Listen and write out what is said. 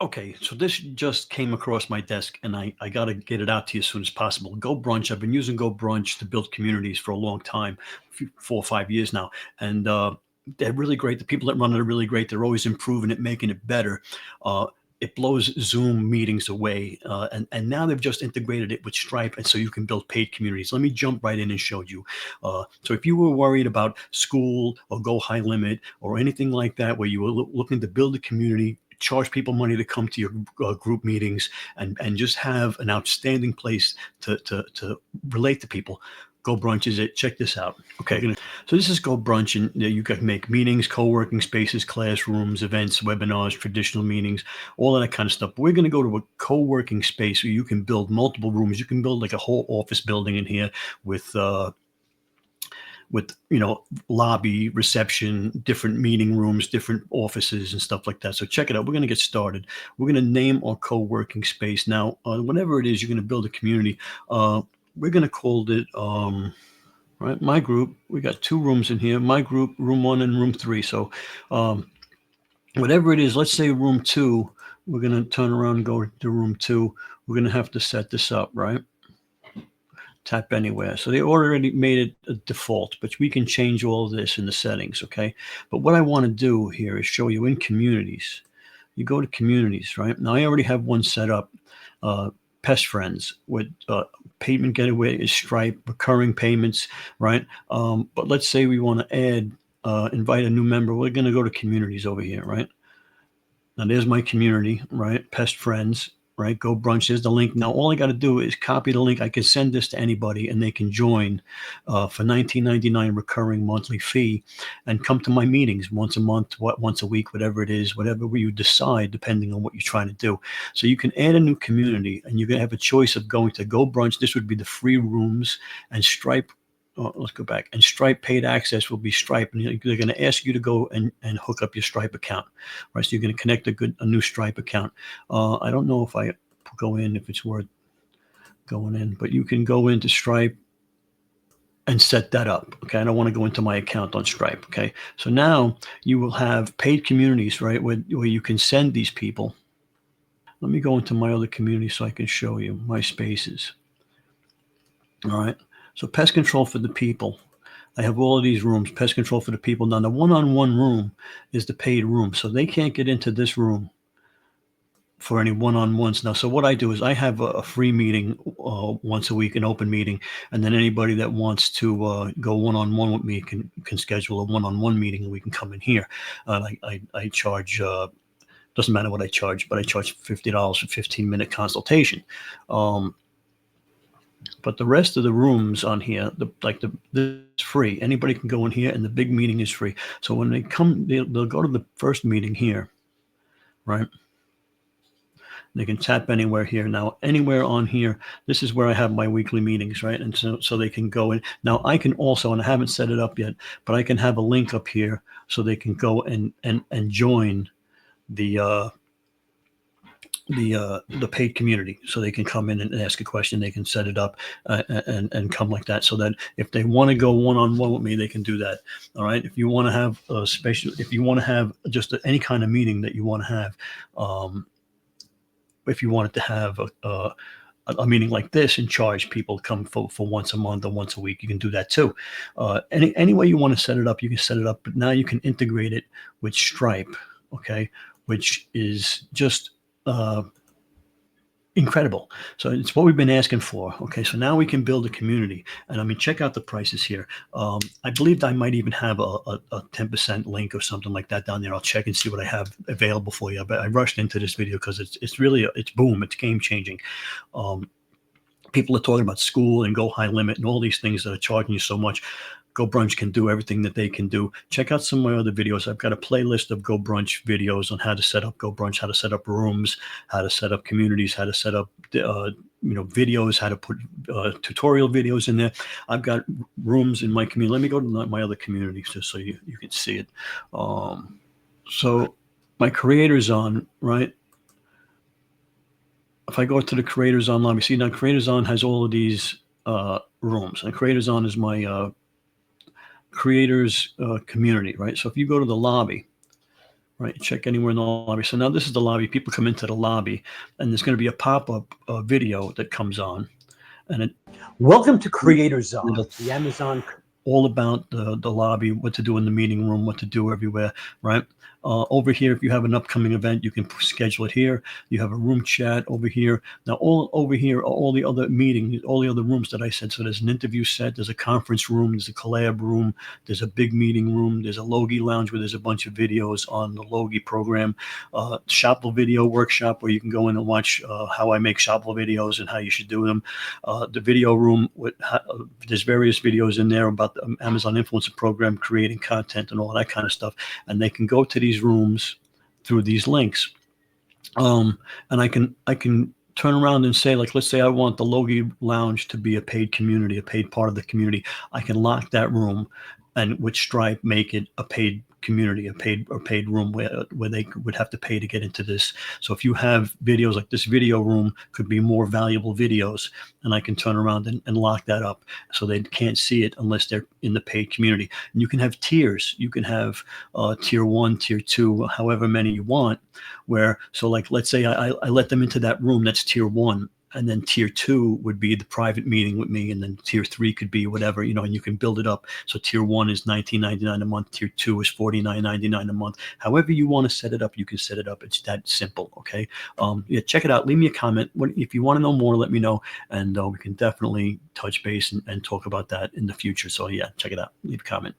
Okay, so this just came across my desk, and I got to get it out to you as soon as possible. Go Brunch. I've been using Go Brunch to build communities for a long time, 4 or 5 years now, and they're really great. The people that run it are really great. They're always improving it, making it better. Uh, it blows Zoom meetings away, and now they've just integrated it with Stripe, and so you can build paid communities. Let me jump right in and show you. So if you were worried about school or Go High Limit or anything like that, where you were looking to build a community, charge people money to come to your group meetings, and just have an outstanding place to relate to people, Go Brunch is it. Check this out. Okay, so this is Go Brunch, and you can make meetings, co-working spaces, classrooms, events, webinars, traditional meetings, all of that kind of stuff. We're going to go to a co-working space where you can build multiple rooms. You can build like a whole office building in here with lobby, reception, different meeting rooms, different offices and stuff like that. So check it out. We're going to get started. We're going to name our co-working space. Now, whatever it is, you're going to build a community. We're going to call it right, my group. We got 2 rooms in here, my group, room 1 and room 3. So whatever it is, let's say room 2, we're going to turn around and go to room 2. We're going to have to set this up, right? Tap anywhere. So they already made it a default, but we can change all of this in the settings, okay? But what I want to do here is show you in communities. You go to communities, right? Now I already have one set up, Pest Friends, with payment gateway is Stripe, recurring payments, right? But let's say we want to add, invite a new member. We're going to go to communities over here, right? Now there's my community, right? Pest Friends, right? Go Brunch. There's the link. Now all I got to do is copy the link. I can send this to anybody, and they can join for $19.99 recurring monthly fee, and come to my meetings once a month, once a week, whatever it is, whatever you decide, depending on what you're trying to do. So you can add a new community, and you're gonna have a choice of going to Go Brunch. This would be the free rooms, and Stripe. Let's go back. And Stripe paid access will be Stripe, and they're going to ask you to go and hook up your Stripe account, right? So you're going to connect a new Stripe account. I don't know if I go in, if it's worth going in, but you can go into Stripe and set that up. Okay, I don't want to go into my account on Stripe. Okay, so now you will have paid communities, right, where you can send these people. Let me go into my other community so I can show you my spaces. All right. So pest control for the people. I have all of these rooms, pest control for the people. Now the one-on-one room is the paid room. So they can't get into this room for any one-on-ones. Now, so what I do is I have a free meeting once a week, an open meeting, and then anybody that wants to go one-on-one with me can schedule a one-on-one meeting, and we can come in here. I charge, doesn't matter what I charge, but I charge $50 for 15-minute consultation. But the rest of the rooms on here, this is free. Anybody can go in here, and the big meeting is free. So when they come, they'll go to the first meeting here, right? They can tap anywhere here. Now, anywhere on here, this is where I have my weekly meetings, right? And so they can go in. Now, I can also, and I haven't set it up yet, but I can have a link up here so they can go and join the paid community, so they can come in and ask a question. They can set it up and come like that, so that if they want to go one-on-one with me, they can do that. All right. If you want to have a special, if you want to have just any kind of meeting that you want to have, if you wanted to have a meeting like this and charge people to come for once a month or once a week, you can do that too. Any way you want to set it up, you can set it up. But now you can integrate it with Stripe, okay, which is just incredible. So it's what we've been asking for. Okay, so now we can build a community, and I mean, check out the prices here. I believe I might even have a 10% link or something like that down there. I'll check and see what I have available for you. But I rushed into this video because it's really it's boom, it's game changing. People are talking about school and Go High Limit and all these things that are charging you so much. Go Brunch can do everything that they can do. Check out some of my other videos. I've got a playlist of Go Brunch videos on how to set up Go Brunch, how to set up rooms, how to set up communities, how to set up videos, how to put tutorial videos in there. I've got rooms in my community. Let me go to my other communities just so you can see it. So my creators on, right? If I go to the Creators On lobby, see now Creators On has all of these rooms, and Creators On is my creators community, right? So if you go to the lobby, right? Check anywhere in the lobby. So now this is the lobby. People come into the lobby, and there's going to be a pop-up video that comes on, and it Welcome to Creator Zone, it'll the Amazon. all about the lobby, what to do in the meeting room, what to do everywhere, right? Over here, if you have an upcoming event, you can schedule it here. You have a room chat over here. Now, all over here are all the other meetings, all the other rooms that I said. So there's an interview set, there's a conference room, there's a collab room, there's a big meeting room, there's a Logi lounge where there's a bunch of videos on the Logi program, Shopwell video workshop where you can go in and watch how I make Shopwell videos and how you should do them. The video room, there's various videos in there about the Amazon Influencer Program, creating content and all that kind of stuff. And they can go to these rooms through these links. And I can turn around and say, like, let's say I want the Logi Lounge to be a paid community, a paid part of the community. I can lock that room and with Stripe make it a paid community, a paid room where they would have to pay to get into this. So if you have videos like this video room could be more valuable videos, and I can turn around and lock that up so they can't see it unless they're in the paid community. And you can have tiers. You can have tier 1, tier 2, however many you want, where, so like, let's say I let them into that room, that's tier 1. And then tier 2 would be the private meeting with me, and then tier 3 could be whatever, and you can build it up. So tier 1 is $19.99 a month, tier 2 is $49.99 a month. However you want to set it up, you can set it up. It's that simple. Okay. Yeah, check it out. Leave me a comment. If you want to know more, let me know, and we can definitely touch base and talk about that in the future. So yeah, check it out. Leave a comment.